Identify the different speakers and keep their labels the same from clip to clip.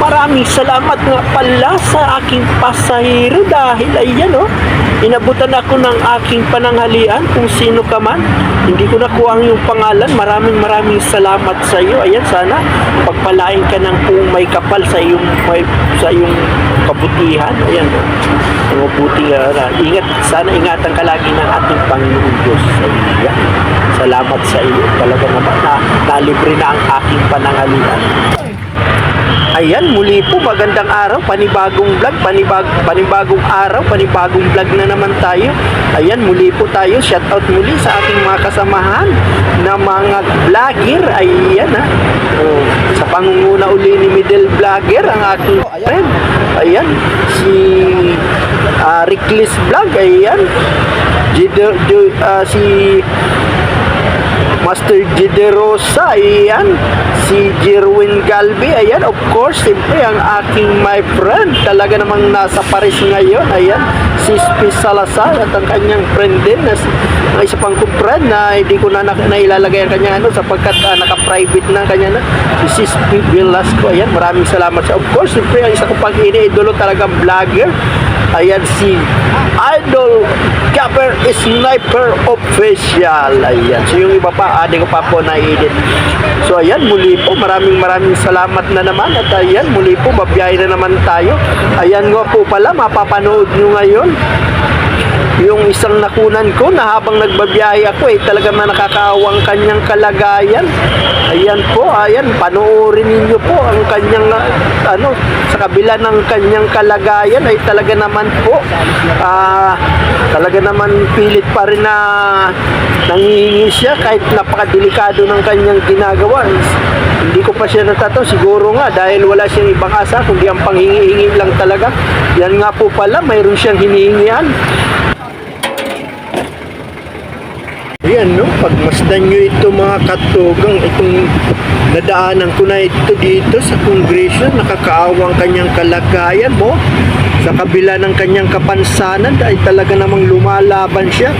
Speaker 1: Maraming salamat nga pala sa aking pasahero dahil ayan inabutan ako ng aking pananghalian kung sino ka man. Hindi ko nakuha ang iyong pangalan. Maraming salamat sa iyo. Ayan, sana pagpalain ka ng kung may kapal sa iyong kabutihan. Ayan, mabuti ingat, sana ingatan ka lagi ng ating Panginoon Diyos. Ayan, salamat sa iyo. Talaga naman na nalibre na ang aking pananghalian. Ayan, muli po, magandang araw, panibagong vlog, panibagong araw, panibagong vlog na naman tayo. Ayan, muli po tayo, shoutout muli sa aking mga kasamahan na mga vlogger. Ayan sa pangunguna uli ni Middle Vlogger, ang aking friend. Ayan, si Ricklis Vlog, ayan, si Master Giderosa, ayan, si Jerwin Galbi, ayan, of course, siyempre ang aking my friend, talaga namang nasa Paris ngayon, ayan, si Spi Salazar at ang kanyang friend din, na isa pang friend na hindi ko na nailalagay ang kanyang sapagkat naka-private na kanya na, si Spi Velasco, ayan, maraming salamat sa, of course, siyempre ang isa ko pang iniidolo talagang vlogger, ayan, si Idol Gabber Sniper Official, ayan, so yung iba pa hindi ko pa po na-edit. So ayan, muli po, maraming salamat na naman. At ayan, muli po, babiyahe na naman tayo. Ayan nga po pala, mapapanood nyo ngayon yung isang nakunan ko na habang nagbabiyahe ako talaga na nakakaawang kanyang kalagayan. Ayan po, ayan, panoorin ninyo po ang kanyang sa kabila ng kanyang kalagayan ay talaga naman po talaga naman pilit pa rin na nangihingi siya kahit napakadelikado ng kanyang ginagawa. Hindi ko pa siya natataw, siguro nga dahil wala siyang ibang asa kundi ang panghingi-hingi lang talaga. Yan nga po pala, mayroon siyang hinihingian. Ayan, pagmasdan nyo ito mga katugang, itong nadaanan ko na ito dito sa Kongreso, nakakaawang kanyang kalagayan mo. Sa kabila ng kanyang kapansanan ay talaga namang lumalaban siya.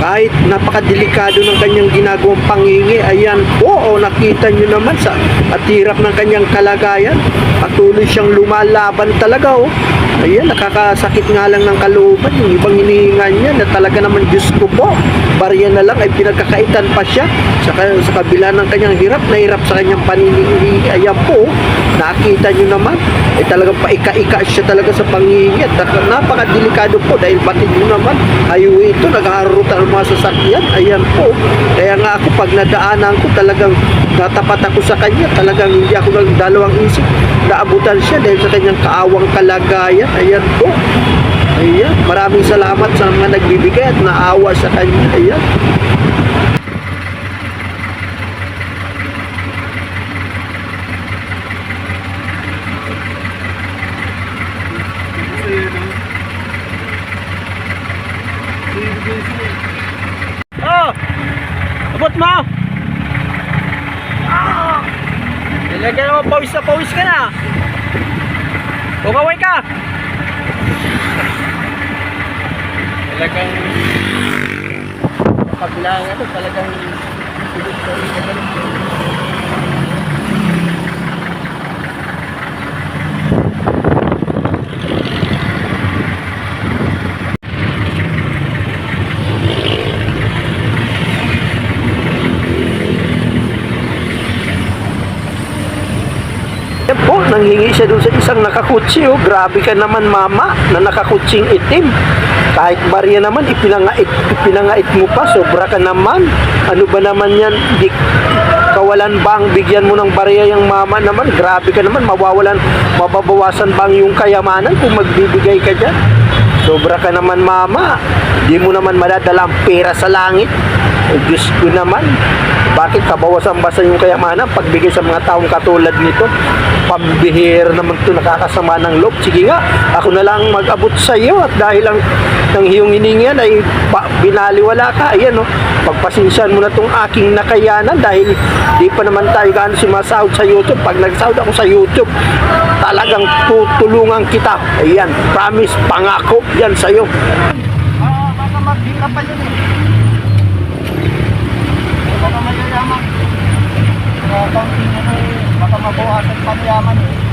Speaker 1: Kahit napakadelikado ng kanyang ginagawang panghingi, ayan po, nakita nyo naman sa at hirap ng kanyang kalagayan. Patuloy siyang lumalaban talaga Ayan, nakakasakit nga lang ng kalooban yung ibang hinihingan niya na talaga naman, Diyos ko po, barya na lang ay pinagkakaitan pa siya sa kabila ng kanyang hirap sa kanyang paninihingi. Ayan po, nakita nyo naman talagang paika-ika siya talaga sa panghihingi at napakadelikado po dahil batid nyo naman highway ito, nag-aarutan ang mga sasakyan. Ayan po, kaya nga ako pag nadaanan ko talagang natapat ako sa kanya, talagang hindi ako nagdalawang isip, naabutan siya dahil sa kanyang kaawang kalagayan. Ayan po, ayan, maraming salamat sa mga nagbibigay at naawa sa kanya. Ayan. Abot mo! Nilagyan mo, pawis na pawis ka na! Bumaway ka! Talagang pagbilang talagang po, nanghingi siya doon sa isang nakakutsi. Grabe ka naman mama na nakakutsing itim. Kahit barya naman, ipinangait mo pa. Sobra ka naman. Ano ba naman yan? Kawalan ba ang bigyan mo ng barya yung mama naman? Grabe ka naman. Mababawasan ba ang yung kayamanan kung magbibigay ka dyan? Sobra ka naman mama. Di mo naman madadala ang pera sa langit. Diyos ko naman. Bakit kabawasan ba sa yung kayamanan pagbigay sa mga taong katulad nito? Pambihira naman ito, nakakasama ng loob. Sige nga, ako na lang mag-abot sa iyo at dahil ang iyong hiningan ay binaliwala ka. Ayan pagpasensyahan mo na itong aking nakayanan dahil di pa naman tayo gaano sumasahod sa YouTube. Pag nagsahod ako sa YouTube, talagang tutulungan kita. Ayan, promise, pangako yan sa iyo. Baka maghirap pa yun baka mayayaman. Kaunting
Speaker 2: Baka mabuhasan pang yaman eh.